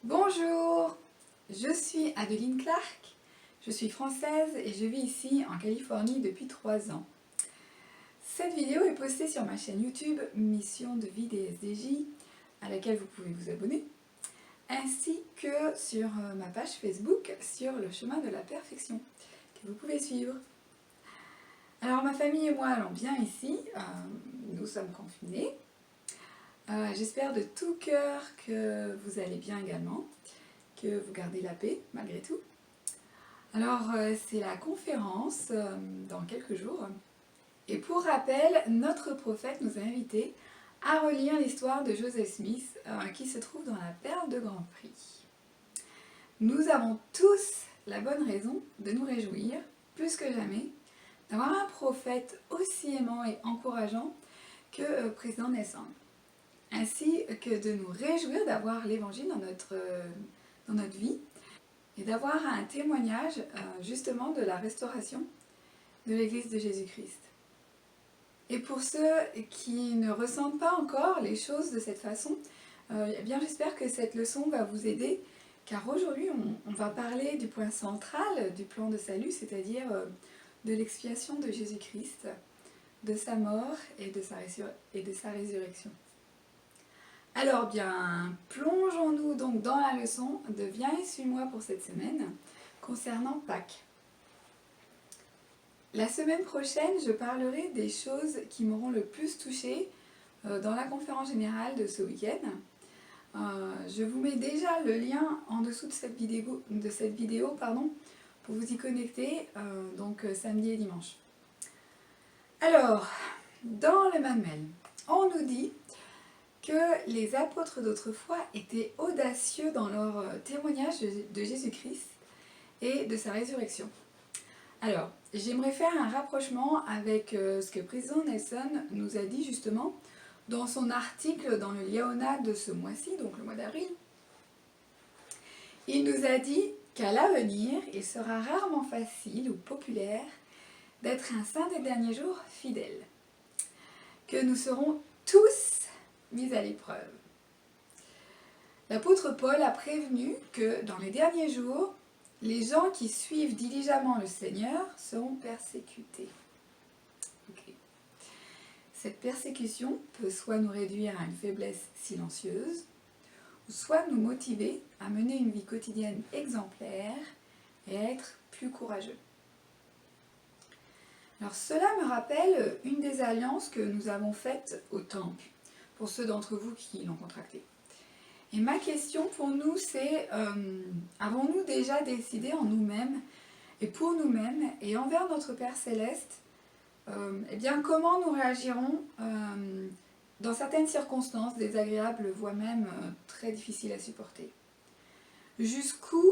Bonjour, je suis Adeline Clark, je suis française et je vis ici en Californie depuis 3 ans. Cette vidéo est postée sur ma chaîne YouTube Mission de vie des SDJ, à laquelle vous pouvez vous abonner, ainsi que sur ma page Facebook sur le chemin de la perfection, que vous pouvez suivre. Alors ma famille et moi allons bien ici, nous sommes confinés. J'espère de tout cœur que vous allez bien également, que vous gardez la paix malgré tout. Alors c'est la conférence dans quelques jours. Et pour rappel, notre prophète nous a invités à relire l'histoire de Joseph Smith qui se trouve dans la Perle de Grand Prix. Nous avons tous la bonne raison de nous réjouir, plus que jamais, d'avoir un prophète aussi aimant et encourageant que président Nelson. Ainsi que de nous réjouir d'avoir l'évangile dans notre vie et d'avoir un témoignage justement de la restauration de l'Église de Jésus-Christ. Et pour ceux qui ne ressentent pas encore les choses de cette façon, eh bien j'espère que cette leçon va vous aider, car aujourd'hui on va parler du point central du plan de salut, c'est-à-dire de l'expiation de Jésus-Christ, de sa mort et de sa résurrection. Alors bien, plongeons-nous donc dans la leçon de Viens et suis-moi pour cette semaine concernant Pâques. La semaine prochaine, je parlerai des choses qui m'auront le plus touchée dans la conférence générale de ce week-end. Je vous mets déjà le lien en dessous de cette vidéo, pour vous y connecter, donc samedi et dimanche. Alors, dans le manuel, on nous dit que les apôtres d'autrefois étaient audacieux dans leur témoignage de Jésus-Christ et de sa résurrection. Alors, j'aimerais faire un rapprochement avec ce que président Nelson nous a dit justement dans son article dans le Liaona de ce mois-ci, donc le mois d'avril. Il nous a dit qu'à l'avenir, il sera rarement facile ou populaire d'être un saint des derniers jours fidèle, que nous serons tous mis à l'épreuve. L'apôtre Paul a prévenu que dans les derniers jours, les gens qui suivent diligemment le Seigneur seront persécutés. Okay. Cette persécution peut soit nous réduire à une faiblesse silencieuse, ou soit nous motiver à mener une vie quotidienne exemplaire et à être plus courageux. Alors cela me rappelle une des alliances que nous avons faites au temple, pour ceux d'entre vous qui l'ont contractée. Et ma question pour nous, c'est avons-nous déjà décidé en nous-mêmes et pour nous-mêmes et envers notre Père Céleste, eh bien comment nous réagirons dans certaines circonstances désagréables, voire même très difficiles à supporter? Jusqu'où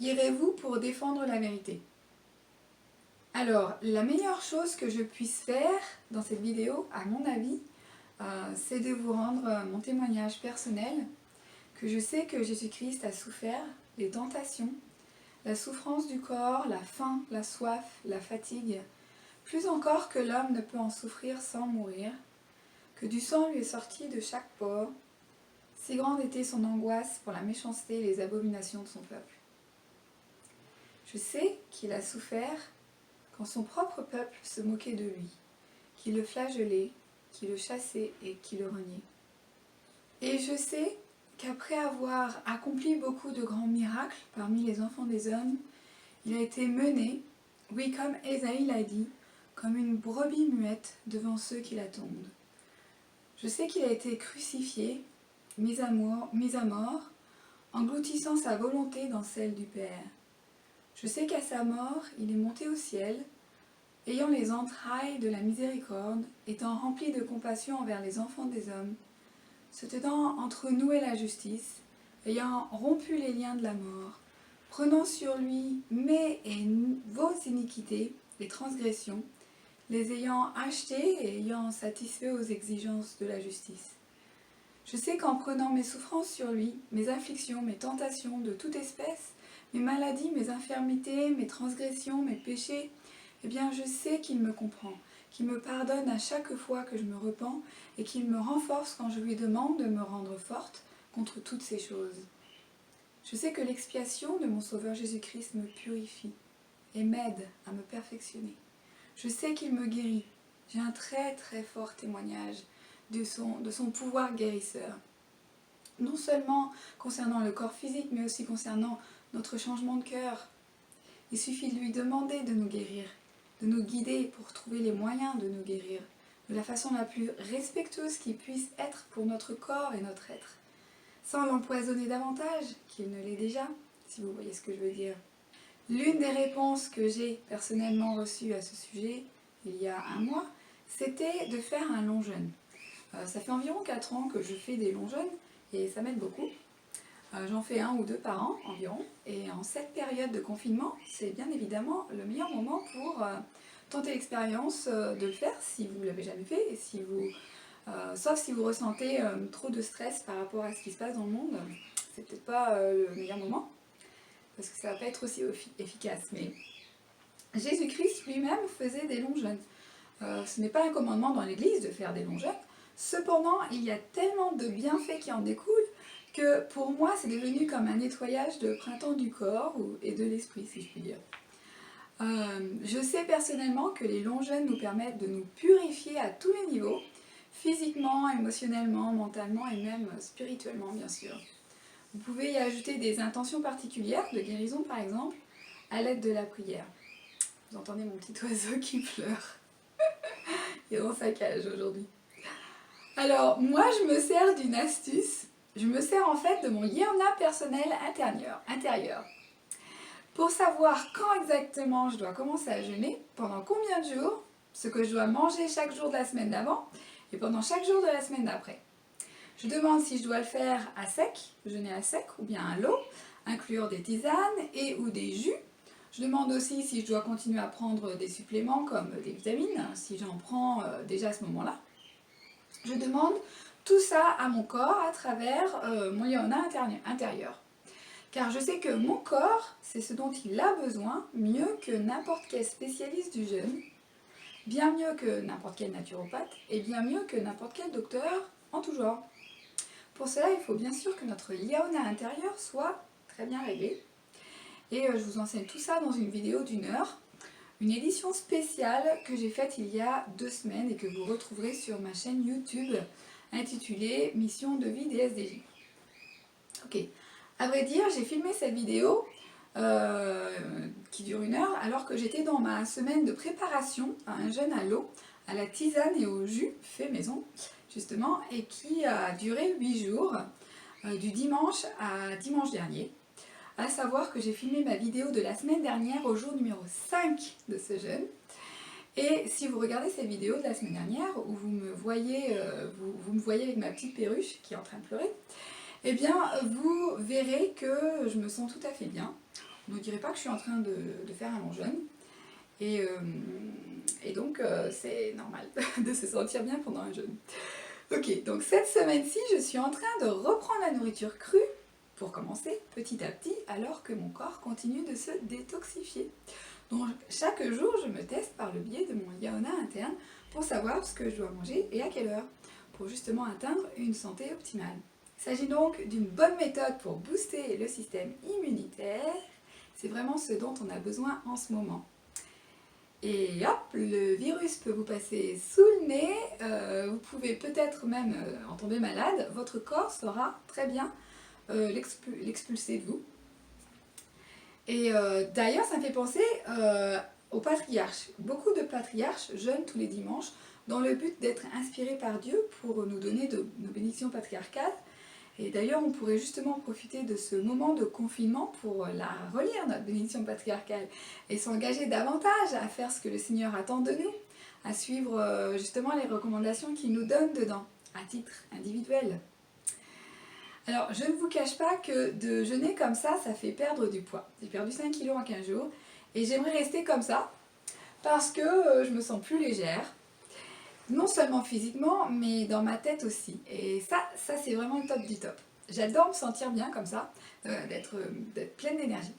irez-vous pour défendre la vérité? Alors, la meilleure chose que je puisse faire dans cette vidéo, à mon avis, c'est de vous rendre mon témoignage personnel, que je sais que Jésus-Christ a souffert les tentations, la souffrance du corps, la faim, la soif, la fatigue, plus encore que l'homme ne peut en souffrir sans mourir, que du sang lui est sorti de chaque pore, si grande était son angoisse pour la méchanceté et les abominations de son peuple. Je sais qu'il a souffert quand son propre peuple se moquait de lui, qui le flagellait, qui le chassait et qui le reniait. Et je sais qu'après avoir accompli beaucoup de grands miracles parmi les enfants des hommes, il a été mené, oui comme Ésaïe l'a dit, comme une brebis muette devant ceux qui l'attendent. Je sais qu'il a été crucifié, mis à mort, engloutissant sa volonté dans celle du Père. Je sais qu'à sa mort, il est monté au ciel, ayant les entrailles de la miséricorde, étant rempli de compassion envers les enfants des hommes, se tenant entre nous et la justice, ayant rompu les liens de la mort, prenant sur lui mes et vos iniquités, les transgressions, les ayant achetés et ayant satisfait aux exigences de la justice. Je sais qu'en prenant mes souffrances sur lui, mes afflictions, mes tentations de toute espèce, mes maladies, mes infirmités, mes transgressions, mes péchés, eh bien je sais qu'il me comprend, qu'il me pardonne à chaque fois que je me repens et qu'il me renforce quand je lui demande de me rendre forte contre toutes ces choses. Je sais que l'expiation de mon Sauveur Jésus-Christ me purifie et m'aide à me perfectionner. Je sais qu'il me guérit. J'ai un très très fort témoignage de son pouvoir guérisseur. Non seulement concernant le corps physique, mais aussi concernant notre changement de cœur. Il suffit de lui demander de nous guérir, de nous guider pour trouver les moyens de nous guérir, de la façon la plus respectueuse qui puisse être pour notre corps et notre être, sans l'empoisonner davantage qu'il ne l'est déjà, si vous voyez ce que je veux dire. L'une des réponses que j'ai personnellement reçues à ce sujet, il y a un mois, c'était de faire un long jeûne. Ça fait environ 4 ans que je fais des longs jeûnes et ça m'aide beaucoup. J'en fais 1 ou 2 par an environ, et en cette période de confinement, c'est bien évidemment le meilleur moment pour tenter l'expérience de le faire si vous ne l'avez jamais fait, et si vous, sauf si vous ressentez trop de stress par rapport à ce qui se passe dans le monde, c'est peut-être pas le meilleur moment, parce que ça va pas être aussi efficace. Mais Jésus-Christ lui-même faisait des longs jeûnes. Ce n'est pas un commandement dans l'Église de faire des longs jeûnes, cependant il y a tellement de bienfaits qui en découlent, que pour moi c'est devenu comme un nettoyage de printemps du corps et de l'esprit, si je puis dire. Je sais personnellement que les longs jeûnes nous permettent de nous purifier à tous les niveaux, physiquement, émotionnellement, mentalement et même spirituellement bien sûr. Vous pouvez y ajouter des intentions particulières de guérison par exemple, à l'aide de la prière. Vous entendez mon petit oiseau qui pleure. Il est dans sa cage aujourd'hui. Alors moi je me sers d'une astuce. Je me sers en fait de mon Yéona personnel intérieur. Pour savoir quand exactement je dois commencer à jeûner, pendant combien de jours, ce que je dois manger chaque jour de la semaine d'avant et pendant chaque jour de la semaine d'après. Je demande si je dois le faire à sec, jeûner à sec ou bien à l'eau, inclure des tisanes et ou des jus. Je demande aussi si je dois continuer à prendre des suppléments comme des vitamines, si j'en prends déjà à ce moment-là. Je demande tout ça à mon corps à travers mon Yéona intérieur. Car je sais que mon corps, c'est ce dont il a besoin, mieux que n'importe quel spécialiste du jeûne, bien mieux que n'importe quel naturopathe, et bien mieux que n'importe quel docteur en tout genre. Pour cela, il faut bien sûr que notre Yéona intérieur soit très bien réglé. Et je vous enseigne tout ça dans une vidéo d'1 heure, une édition spéciale que j'ai faite il y a 2 semaines et que vous retrouverez sur ma chaîne YouTube, intitulée Mission de vie des SDJ. Ok, à vrai dire, j'ai filmé cette vidéo qui dure 1 heure alors que j'étais dans ma semaine de préparation à un jeûne à l'eau, à la tisane et au jus fait maison, justement, et qui a duré 8 jours, du dimanche à dimanche dernier. À savoir que j'ai filmé ma vidéo de la semaine dernière au jour numéro 5 de ce jeûne. Et si vous regardez cette vidéo de la semaine dernière, où vous me voyez avec ma petite perruche qui est en train de pleurer, eh bien vous verrez que je me sens tout à fait bien. On ne dirait pas que je suis en train de faire un long jeûne. Et donc c'est normal de se sentir bien pendant un jeûne. Ok, donc cette semaine-ci, je suis en train de reprendre la nourriture crue, pour commencer, petit à petit, alors que mon corps continue de se détoxifier. Donc chaque jour, je me teste par le biais de mon Yéona interne pour savoir ce que je dois manger et à quelle heure, pour justement atteindre une santé optimale. Il s'agit donc d'une bonne méthode pour booster le système immunitaire. C'est vraiment ce dont on a besoin en ce moment. Et hop, le virus peut vous passer sous le nez, vous pouvez peut-être même en tomber malade, votre corps saura très bien l'expulser de vous. Et d'ailleurs, ça me fait penser aux patriarches. Beaucoup de patriarches jeûnent tous les dimanches dans le but d'être inspirés par Dieu pour nous donner nos bénédictions patriarcales. Et d'ailleurs, on pourrait justement profiter de ce moment de confinement pour la relire, notre bénédiction patriarcale, et s'engager davantage à faire ce que le Seigneur attend de nous, à suivre justement les recommandations qu'il nous donne dedans, à titre individuel. Alors, je ne vous cache pas que de jeûner comme ça fait perdre du poids. J'ai perdu 5 kilos en 15 jours, et j'aimerais rester comme ça, parce que je me sens plus légère. Non seulement physiquement, mais dans ma tête aussi. Et ça c'est vraiment le top du top. J'adore me sentir bien comme ça, d'être pleine d'énergie.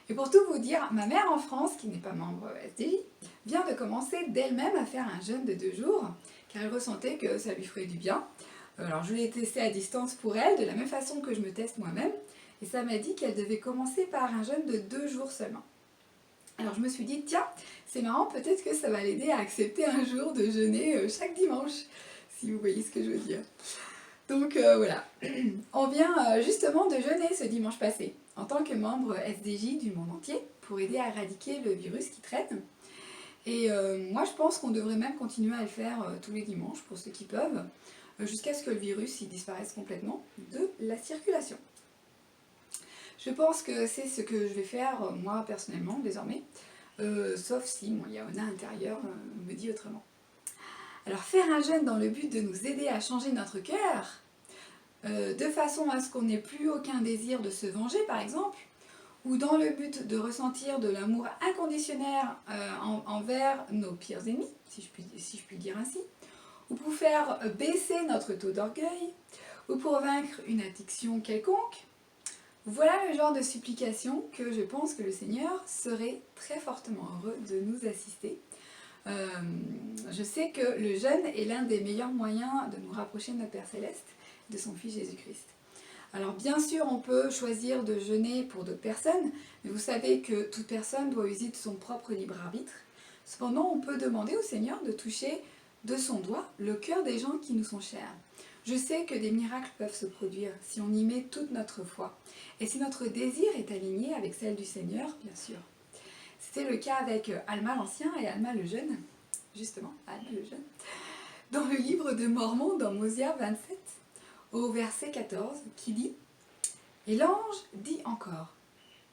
Et pour tout vous dire, ma mère en France, qui n'est pas membre SDJ, vient de commencer d'elle-même à faire un jeûne de 2 jours, car elle ressentait que ça lui ferait du bien. Alors je l'ai testé à distance pour elle, de la même façon que je me teste moi-même, et ça m'a dit qu'elle devait commencer par un jeûne de 2 jours seulement. Alors je me suis dit, tiens, c'est marrant, peut-être que ça va l'aider à accepter un jour de jeûner chaque dimanche, si vous voyez ce que je veux dire. Donc voilà, on vient justement de jeûner ce dimanche passé, en tant que membre SDJ du monde entier, pour aider à éradiquer le virus qui traîne. Et moi je pense qu'on devrait même continuer à le faire tous les dimanches, pour ceux qui peuvent, jusqu'à ce que le virus il disparaisse complètement de la circulation. Je pense que c'est ce que je vais faire moi personnellement désormais, sauf si mon Yaona intérieur me dit autrement. Alors faire un jeûne dans le but de nous aider à changer notre cœur, de façon à ce qu'on n'ait plus aucun désir de se venger par exemple, ou dans le but de ressentir de l'amour inconditionnel envers nos pires ennemis, si je puis dire ainsi, ou pour faire baisser notre taux d'orgueil, ou pour vaincre une addiction quelconque. Voilà le genre de supplication que je pense que le Seigneur serait très fortement heureux de nous assister. Je sais que le jeûne est l'un des meilleurs moyens de nous rapprocher de notre Père Céleste, de son Fils Jésus-Christ. Alors bien sûr, on peut choisir de jeûner pour d'autres personnes, mais vous savez que toute personne doit user de son propre libre arbitre. Cependant, on peut demander au Seigneur de toucher de son doigt le cœur des gens qui nous sont chers. Je sais que des miracles peuvent se produire si on y met toute notre foi, et si notre désir est aligné avec celle du Seigneur, bien sûr. C'était le cas avec Alma l'Ancien et Alma le Jeune, justement, Alma le Jeune, dans le livre de Mormon, dans Mosia 27, au verset 14, qui dit « Et l'ange dit encore,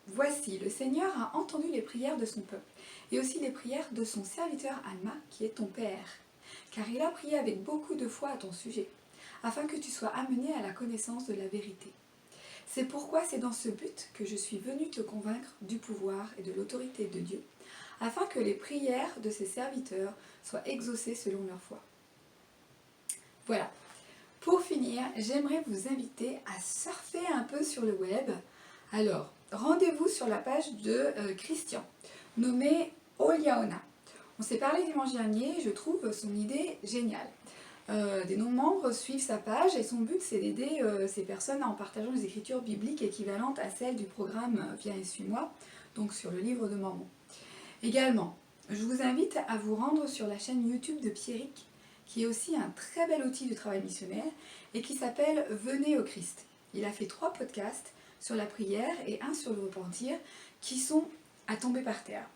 voici, le Seigneur a entendu les prières de son peuple, et aussi les prières de son serviteur Alma, qui est ton père, car il a prié avec beaucoup de foi à ton sujet, afin que tu sois amené à la connaissance de la vérité. C'est pourquoi c'est dans ce but que je suis venu te convaincre du pouvoir et de l'autorité de Dieu, afin que les prières de ses serviteurs soient exaucées selon leur foi. » Voilà. Pour finir, j'aimerais vous inviter à surfer un peu sur le web. Alors, rendez-vous sur la page de Christian, nommé Oliaona. On s'est parlé dimanche dernier, je trouve son idée géniale. Des non-membres suivent sa page et son but c'est d'aider ces personnes en partageant les écritures bibliques équivalentes à celles du programme Viens et suis-moi, donc sur le livre de Mormon. Également, je vous invite à vous rendre sur la chaîne YouTube de Pierrick, qui est aussi un très bel outil de travail missionnaire et qui s'appelle Venez au Christ. Il a fait 3 podcasts sur la prière et un sur le repentir qui sont à tomber par terre.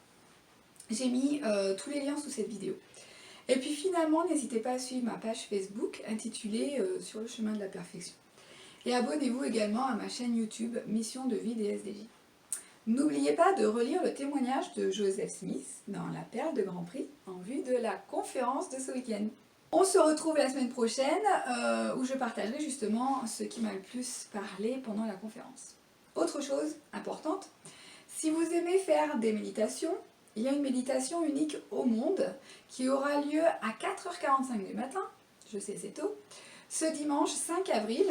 J'ai mis tous les liens sous cette vidéo. Et puis finalement, n'hésitez pas à suivre ma page Facebook intitulée Sur le chemin de la perfection. Et abonnez-vous également à ma chaîne YouTube Mission de vie des SDJ. N'oubliez pas de relire le témoignage de Joseph Smith dans La Perle de Grand Prix en vue de la conférence de ce week-end. On se retrouve la semaine prochaine où je partagerai justement ce qui m'a le plus parlé pendant la conférence. Autre chose importante, si vous aimez faire des méditations, il y a une méditation unique au monde qui aura lieu à 4h45 du matin, je sais c'est tôt, ce dimanche 5 avril,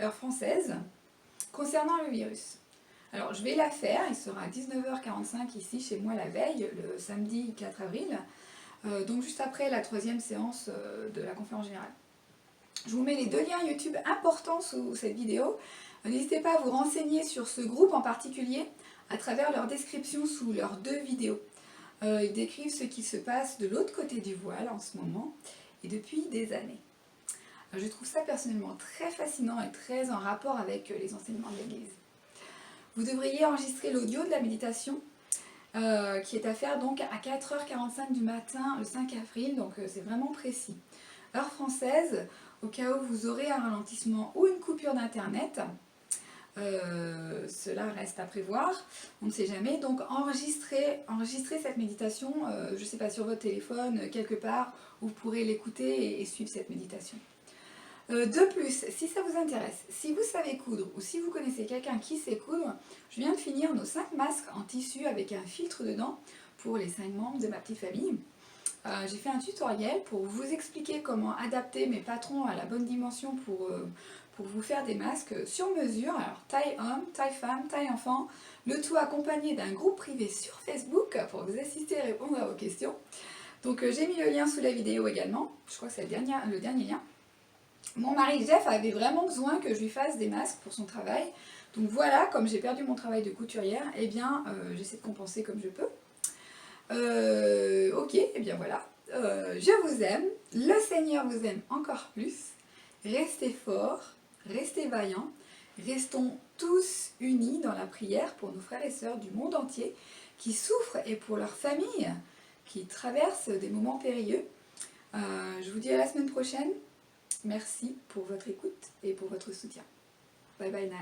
heure française, concernant le virus. Alors je vais la faire, il sera à 19h45 ici chez moi la veille, le samedi 4 avril, donc juste après la 3e séance de la conférence générale. Je vous mets les 2 liens YouTube importants sous cette vidéo. N'hésitez pas à vous renseigner sur ce groupe en particulier à travers leur description sous leurs 2 vidéos. Ils décrivent ce qui se passe de l'autre côté du voile en ce moment et depuis des années. Je trouve ça personnellement très fascinant et très en rapport avec les enseignements de l'Église. Vous devriez enregistrer l'audio de la méditation qui est à faire donc à 4h45 du matin le 5 avril, donc c'est vraiment précis. Heure française, au cas où vous aurez un ralentissement ou une coupure d'internet. Cela reste à prévoir, on ne sait jamais, donc enregistrez cette méditation, je ne sais pas, sur votre téléphone, quelque part, où vous pourrez l'écouter et suivre cette méditation. De plus, si ça vous intéresse, si vous savez coudre ou si vous connaissez quelqu'un qui sait coudre, je viens de finir nos 5 masques en tissu avec un filtre dedans pour les 5 membres de ma petite famille. J'ai fait un tutoriel pour vous expliquer comment adapter mes patrons à la bonne dimension pour vous faire des masques sur mesure, alors taille homme, taille femme, taille enfant, le tout accompagné d'un groupe privé sur Facebook pour vous assister et répondre à vos questions. Donc j'ai mis le lien sous la vidéo également, je crois que c'est le dernier lien. Mon mari Jeff avait vraiment besoin que je lui fasse des masques pour son travail. Donc voilà, comme j'ai perdu mon travail de couturière, eh bien j'essaie de compenser comme je peux. Ok, eh bien voilà. Je vous aime. Le Seigneur vous aime encore plus. Restez forts, restez vaillants. Restons tous unis dans la prière pour nos frères et sœurs du monde entier qui souffrent et pour leurs familles qui traversent des moments périlleux. Je vous dis à la semaine prochaine. Merci pour votre écoute et pour votre soutien. Bye bye now.